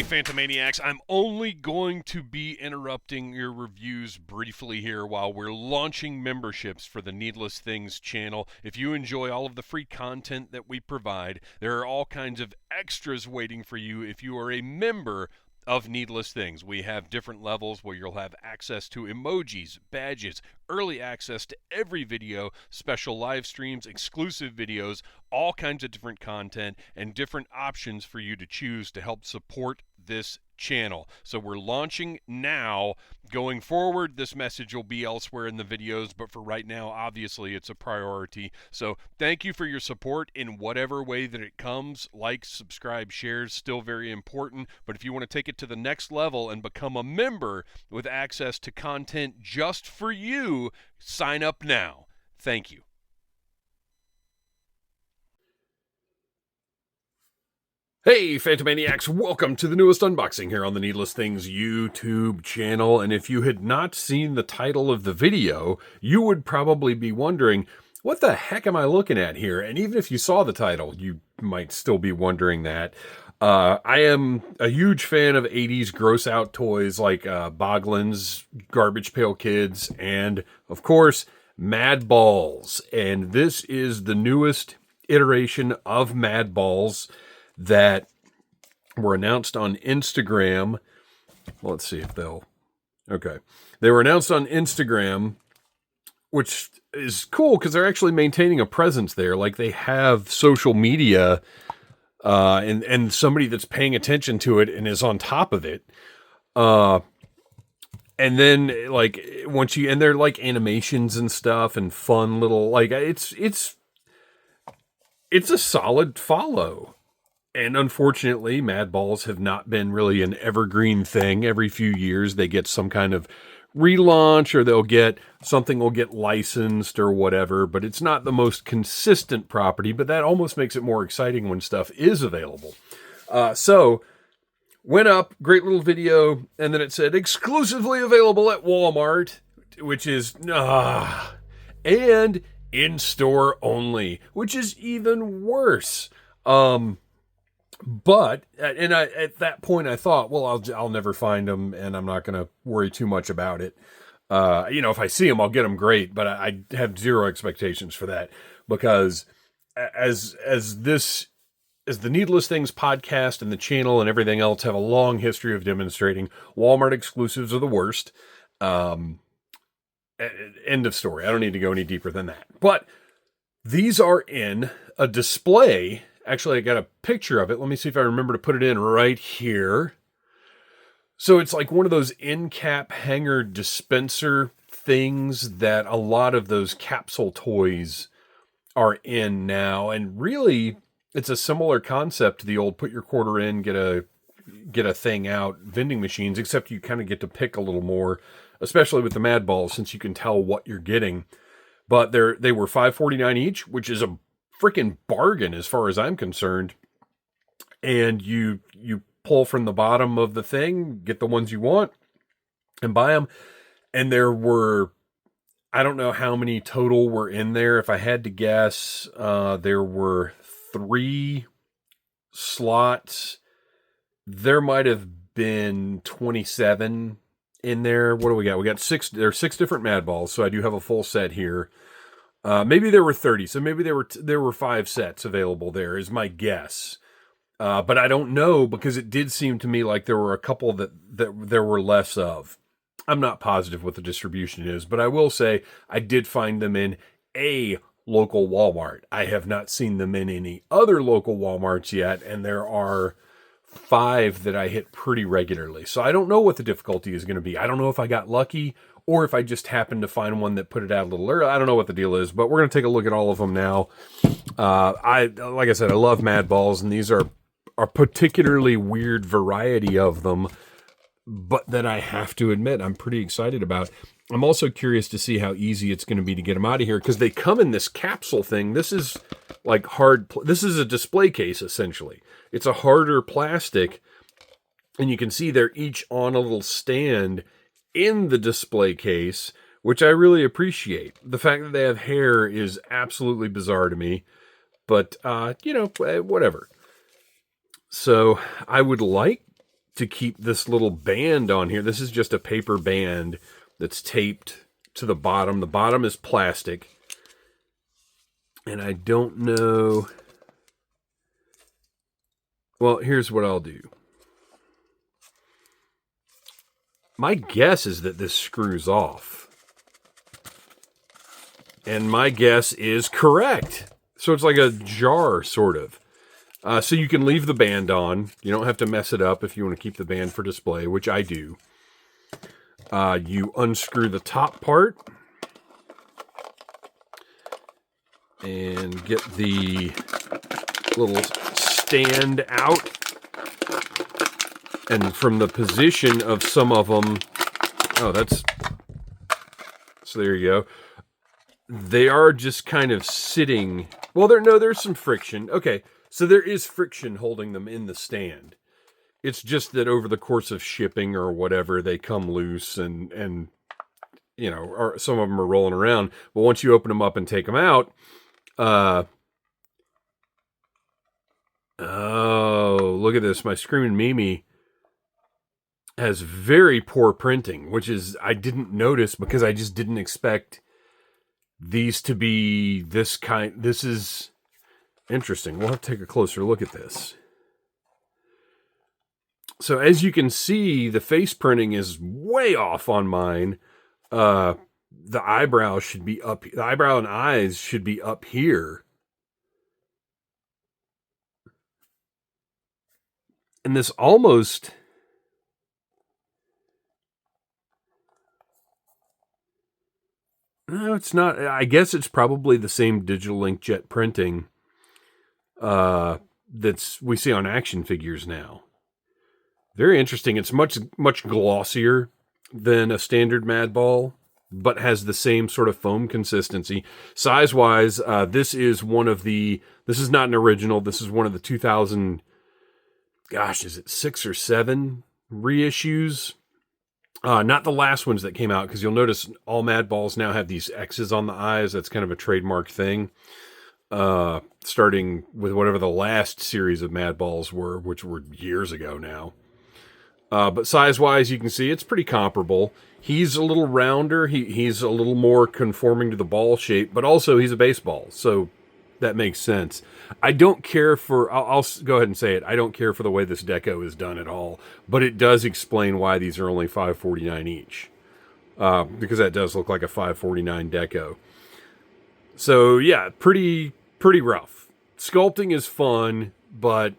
Phantomaniacs, I'm only going to be interrupting your reviews briefly here while we're launching memberships for the Needless Things channel. If you enjoy all of the free content that we provide, there are all kinds of extras waiting for you if you are a member of Needless Things. We have different levels where you'll have access to emojis, badges, early access to every video, special live streams, exclusive videos, all kinds of different content, and different options for you to choose to help support this channel. So we're launching now. Going forward, this message will be elsewhere in the videos, but for right now, obviously, it's a priority. So thank you for your support in whatever way that it comes. Likes, subscribe, shares, still very important. But if you want to take it to the next level and become a member with access to content just for you, sign up now. Thank you. Hey, Phantomaniacs, welcome to the newest unboxing here on the Needless Things YouTube channel. And if you had not seen the title of the video, you would probably be wondering, what the heck am I looking at here? And even if you saw the title, you might still be wondering that. I am a huge fan of 80s gross out toys like Boglins, Garbage Pail Kids, and, of course, Madballs. And this is the newest iteration of Madballs that were announced on Instagram. Let's see if they'll... Okay. They were announced on Instagram, which is cool because they're actually maintaining a presence there. Like, they have social media and somebody that's paying attention to it and is on top of it. And then, like, once you... And they're, like, animations and stuff and fun little... Like, it's a solid follow. And unfortunately, Madballs have not been really an evergreen thing. Every few years, they get some kind of relaunch, or something will get licensed or whatever. But it's not the most consistent property. But that almost makes it more exciting when stuff is available. So went up, great little video, and then it said exclusively available at Walmart, which is and in store only, which is even worse. But at that point I thought, well, I'll never find them, and I'm not going to worry too much about it. If I see them, I'll get them, great. But I have zero expectations for that, because as the Needless Things podcast and the channel and everything else have a long history of demonstrating, Walmart exclusives are the worst. End of story. I don't need to go any deeper than that. But these are in a display. Actually, I got a picture of it. Let me see if I remember to put it in right here. So it's like one of those end cap hanger dispenser things that a lot of those capsule toys are in now. And really, it's a similar concept to the old put your quarter in, get a thing out vending machines, except you kind of get to pick a little more, especially with the Madballs, since you can tell what you're getting. But they were $5.49 each, which is a freaking bargain as far as I'm concerned. And you pull from the bottom of the thing, get the ones you want, and buy them. And there were, I don't know how many total were in there. If I had to guess, there were 3 slots. There might have been 27 in there. What do we got? We got 6. There are 6 different Madballs, so I do have a full set here. Maybe there were 30, so maybe there were 5 sets available there, is my guess. But I don't know, because it did seem to me like there were a couple that there were less of. I'm not positive what the distribution is, but I will say I did find them in a local Walmart. I have not seen them in any other local Walmarts yet, and there are 5 that I hit pretty regularly. So I don't know what the difficulty is going to be. I don't know if I got lucky, or if I just happened to find one that put it out a little early. I don't know what the deal is, but we're going to take a look at all of them now. Like I said, I love Madballs, and these are a particularly weird variety of them, but that I have to admit I'm pretty excited about. I'm also curious to see how easy it's going to be to get them out of here, because they come in this capsule thing. This is like this is a display case, essentially. It's a harder plastic, and you can see they're each on a little stand in the display case, which I really appreciate. The fact that they have hair is absolutely bizarre to me, but, whatever. So I would like to keep this little band on here. This is just a paper band that's taped to the bottom. The bottom is plastic. And I don't know. Well, here's what I'll do. My guess is that this screws off. And my guess is correct. So it's like a jar, sort of. So you can leave the band on. You don't have to mess it up if you want to keep the band for display, which I do. You unscrew the top part. And get the little stand out. And from the position of some of them... Oh, that's... So there you go. They are just kind of sitting... Well, there's some friction. Okay, so there is friction holding them in the stand. It's just that over the course of shipping or whatever, they come loose and you know, or some of them are rolling around. But once you open them up and take them out... Oh, look at this. My Screaming Mimi has very poor printing, which is, I didn't notice because I just didn't expect these to be this kind. This is interesting. We'll have to take a closer look at this. So as you can see, the face printing is way off on mine. The eyebrow should be up. The eyebrow and eyes should be up here. And this almost... No, it's not. I guess it's probably the same digital inkjet printing that's we see on action figures now. Very interesting. It's much glossier than a standard Madball, but has the same sort of foam consistency. Size-wise, this is not an original. This is one of the 2000, gosh, is it 6 or 7 reissues? Not the last ones that came out, because you'll notice all Madballs now have these X's on the eyes. That's kind of a trademark thing. Starting with whatever the last series of Madballs were, which were years ago now. But size-wise, you can see it's pretty comparable. He's a little rounder. He's a little more conforming to the ball shape, but also he's a baseball, so that makes sense. I don't care for... I'll go ahead and say it. I don't care for the way this deco is done at all, but it does explain why these are only $5.49 each, because that does look like a $5.49 deco. So yeah, pretty rough. Sculpting is fun, but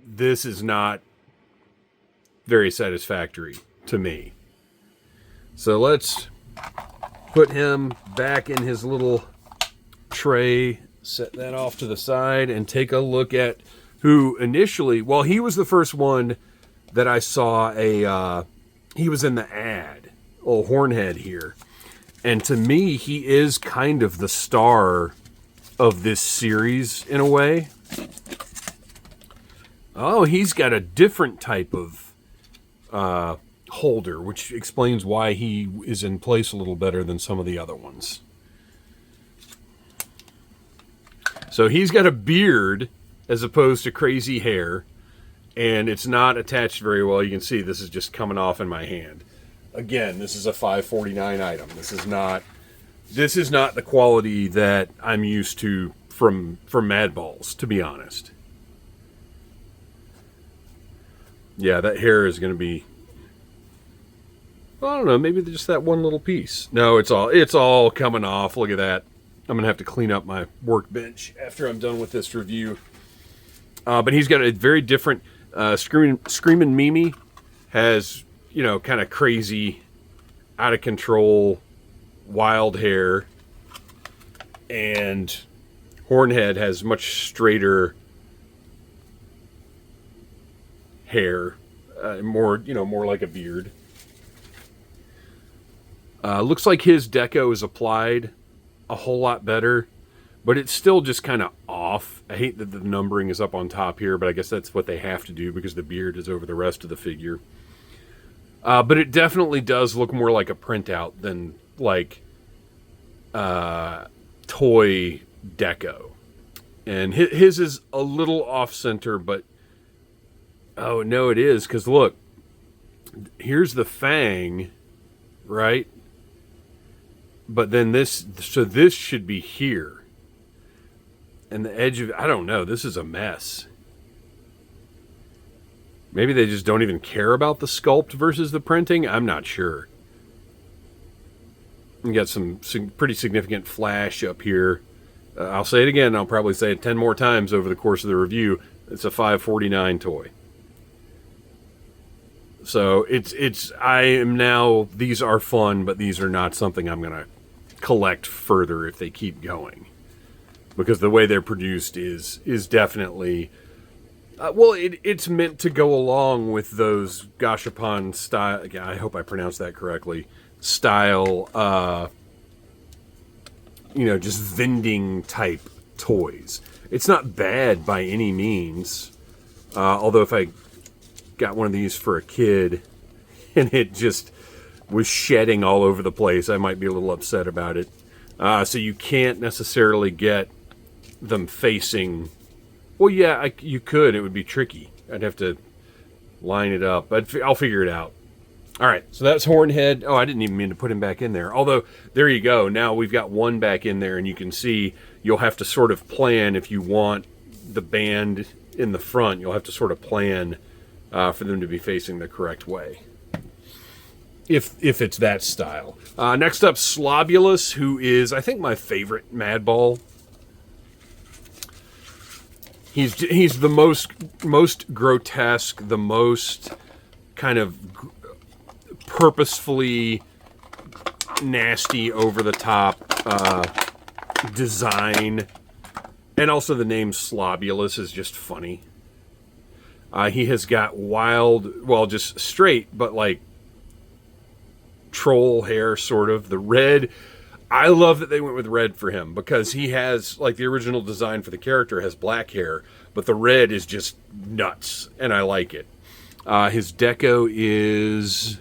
this is not very satisfactory to me. So let's put him back in his little tray, set that off to the side, and take a look at who initially... Well, he was the first one that I saw he was in the ad. Old Hornhead here. And to me, he is kind of the star of this series in a way. Oh, he's got a different type of holder, which explains why he is in place a little better than some of the other ones. So he's got a beard as opposed to crazy hair, and it's not attached very well. You can see this is just coming off in my hand. Again, this is a $5.49 item. This is not the quality that I'm used to from Madballs, to be honest. Yeah, that hair is going to be... Well, I don't know, maybe just that one little piece. No, it's all coming off. Look at that. I'm going to have to clean up my workbench after I'm done with this review. But he's got a very different... Screaming Mimi has, kind of crazy, out of control, wild hair. And Hornhead has much straighter hair, more like a beard. Looks like his deco is applied a whole lot better, but it's still just kind of off. I hate that the numbering is up on top here, but I guess that's what they have to do because the beard is over the rest of the figure. But it definitely does look more like a printout than like toy deco. And his is a little off center, but oh no, it is, because look, Here's the fang, right? But then this, so this should be here. And the edge of, I don't know, this is a mess. Maybe they just don't even care about the sculpt versus the printing. I'm not sure. You got some pretty significant flash up here. I'll say it again. I'll probably say it 10 more times over the course of the review. It's a $5.49 toy. So I am now, these are fun, but these are not something I'm going to collect further if they keep going. Because the way they're produced is definitely, it's meant to go along with those Gashapon style, I hope I pronounced that correctly, style, just vending type toys. It's not bad by any means. Although if I got one of these for a kid and it just was shedding all over the place, I might be a little upset about it. So you can't necessarily get them facing. Well, yeah, you could. It would be tricky. I'd have to line it up, but I'll figure it out. All right, so that's Hornhead. Oh, I didn't even mean to put him back in there. Although, there you go. Now we've got one back in there, and you can see you'll have to sort of plan if you want the band in the front. You'll have to sort of plan for them to be facing the correct way. If it's that style. Next up, Slobulus, who is, I think, my favorite Madball. He's the most grotesque, the most kind of purposefully nasty, over the top design, and also the name Slobulus is just funny. He has got wild, well, just straight, but like troll hair, sort of. The red, I love that they went with red for him, because he has, like, the original design for the character has black hair, but the red is just nuts, and I like it. His deco is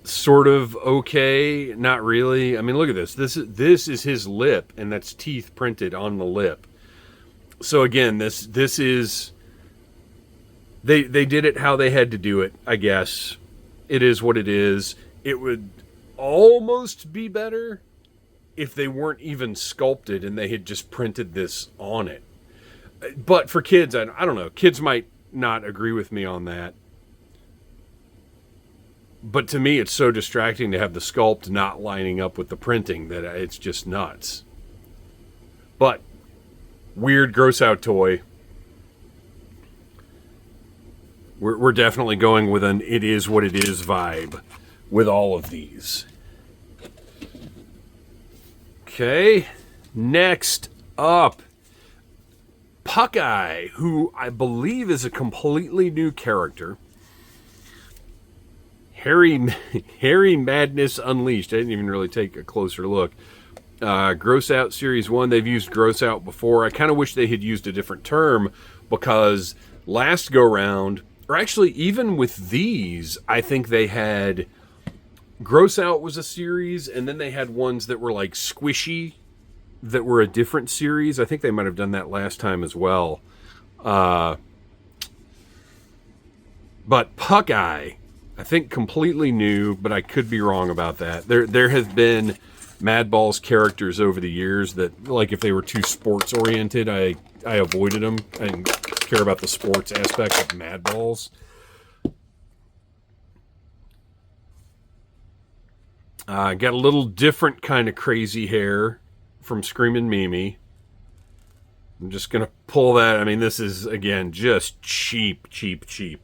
sort of okay, not really. I mean, look at this. This is his lip, and that's teeth printed on the lip. So again, this is, they did it how they had to do it, I guess. It is what it is. It would almost be better if they weren't even sculpted and they had just printed this on it. But for kids, I don't know. Kids might not agree with me on that. But to me, it's so distracting to have the sculpt not lining up with the printing that it's just nuts. But weird, gross out toy. We're definitely going with an it is what it is vibe with all of these. Okay, next up, Pucky, who I believe is a completely new character. Harry Madness Unleashed. I didn't even really take a closer look. Gross Out Series 1, they've used Gross Out before. I kind of wish they had used a different term, because last go-round, or actually even with these, I think they had Gross Out was a series, and then they had ones that were like squishy, that were a different series. I think they might have done that last time as well. But Pucky, I think completely new, but I could be wrong about that. There have been Madballs characters over the years that, like, if they were too sports oriented, I avoided them. I didn't care about the sports aspect of Madballs. Got a little different kind of crazy hair from Screamin' Mimi. I'm just going to pull that. I mean, this is, again, just cheap. $5.49.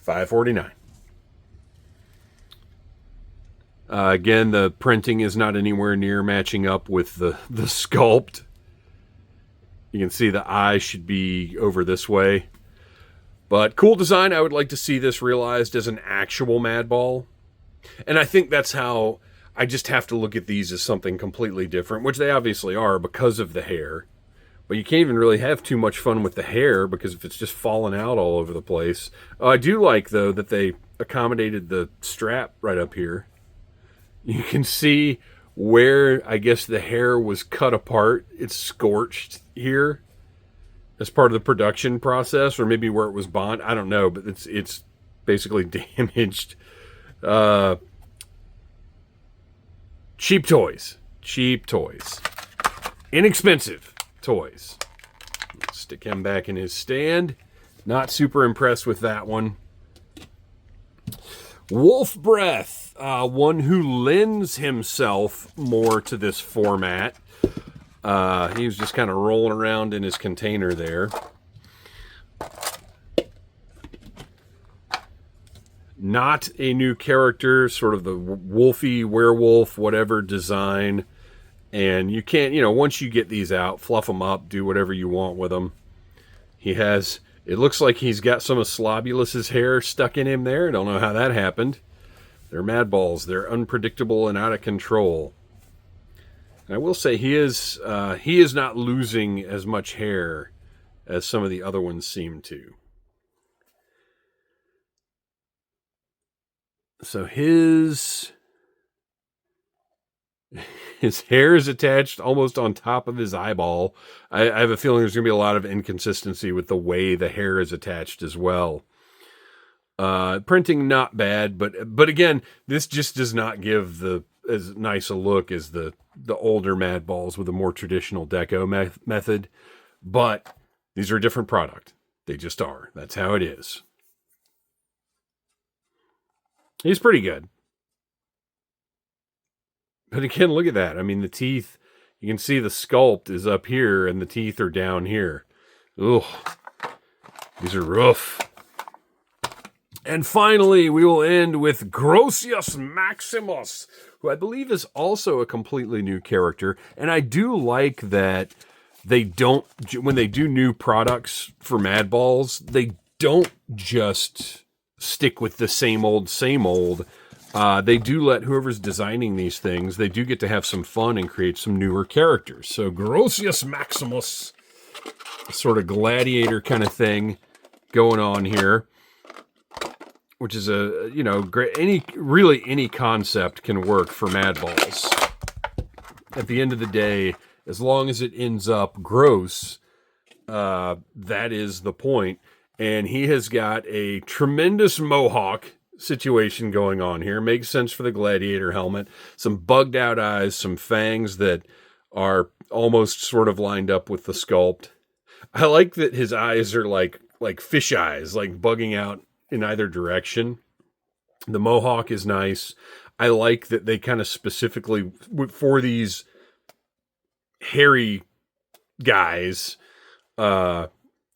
$5.49. Again, the printing is not anywhere near matching up with the sculpt. You can see the eye should be over this way. But cool design. I would like to see this realized as an actual Madball. And I think that's how I just have to look at these as something completely different, which they obviously are because of the hair. But you can't even really have too much fun with the hair, because if it's just falling out all over the place. I do like, though, that they accommodated the strap right up here. You can see where, I guess, the hair was cut apart. It's scorched here. as part of the production process, or maybe where it was bond. I don't know, but it's basically damaged. Cheap toys. Inexpensive toys. Let's stick him back in his stand. Not super impressed with that one. Wolf Breath, one who lends himself more to this format. He was just kind of rolling around in his container there. Not a new character, sort of the wolfy, werewolf, whatever design. And you can't, once you get these out, fluff them up, do whatever you want with them. It looks like he's got some of Slobulus's hair stuck in him there. Don't know how that happened. They're Madballs. They're unpredictable and out of control. And I will say he is not losing as much hair as some of the other ones seem to. So his hair is attached almost on top of his eyeball. I have a feeling there's going to be a lot of inconsistency with the way the hair is attached as well. Printing not bad, but again, this just does not give as nice a look as the older Madballs with a more traditional deco method. But these are a different product. They just are. That's how it is. He's pretty good. But again, look at that. I mean, the teeth, you can see the sculpt is up here and the teeth are down here. Ugh. These are rough. And finally, we will end with Grossus Maximus, who I believe is also a completely new character. And I do like that when they do new products for Madballs, they don't just stick with the same old. They do let whoever's designing these things, they do get to have some fun and create some newer characters. So Grossus Maximus, sort of gladiator kind of thing going on here, which is great. Any concept can work for Madballs. At the end of the day, as long as it ends up gross, that is the point. And he has got a tremendous mohawk situation going on here. Makes sense for the gladiator helmet. Some bugged out eyes, some fangs that are almost sort of lined up with the sculpt. I like that his eyes are like fish eyes, like bugging out in either direction. The mohawk is nice. I like that they kind of specifically, for these hairy guys,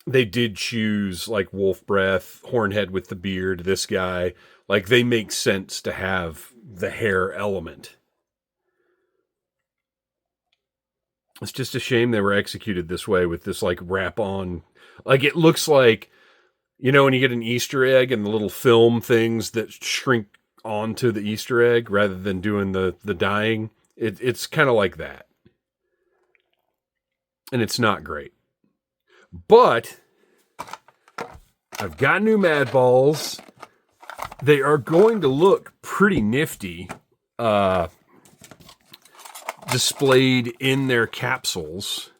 they did choose like Wolf Breath, Hornhead with the beard, this guy. Like, they make sense to have the hair element. It's just a shame they were executed this way with this like wrap on. Like, it looks like, when you get an Easter egg and the little film things that shrink onto the Easter egg rather than doing the dyeing. It's kind of like that. And it's not great. But I've got new Madballs. They are going to look pretty nifty displayed in their capsules.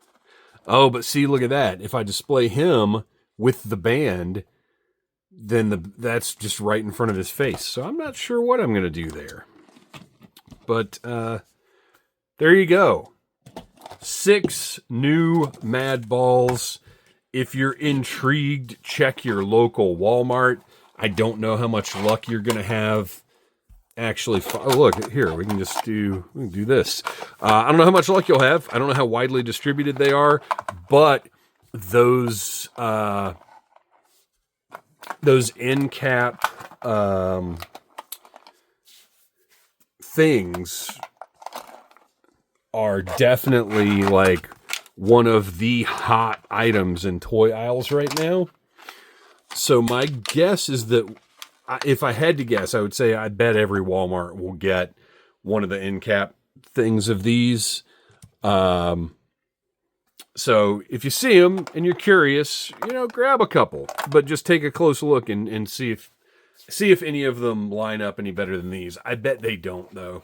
Oh, but see, look at that. If I display him with the band, then that's just right in front of his face. So I'm not sure what I'm going to do there. But there you go. 6 new Madballs. If you're intrigued, check your local Walmart. I don't know how much luck you're going to have. Actually, look, here, we can do this. I don't know how much luck you'll have. I don't know how widely distributed they are, but those end cap things are definitely like one of the hot items in toy aisles right now. So my guess is that if I had to guess, I would say I bet every Walmart will get one of the end cap things of these. So if you see them and you're curious, grab a couple, but just take a close look and see if any of them line up any better than these. I bet they don't, though.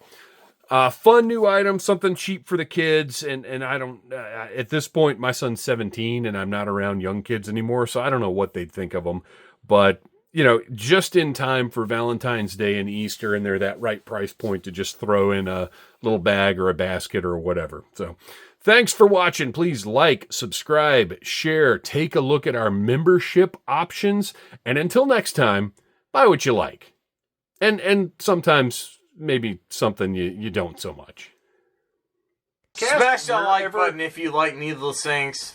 Fun new item, something cheap for the kids. And I don't, at this point, my son's 17 and I'm not around young kids anymore. So I don't know what they'd think of them. But, you know, just in time for Valentine's Day and Easter, and they're that right price point to just throw in a little bag or a basket or whatever. So thanks for watching. Please like, subscribe, share, take a look at our membership options. And until next time, buy what you like. And sometimes maybe something you don't so much. Smash that like button if you like Needless Things.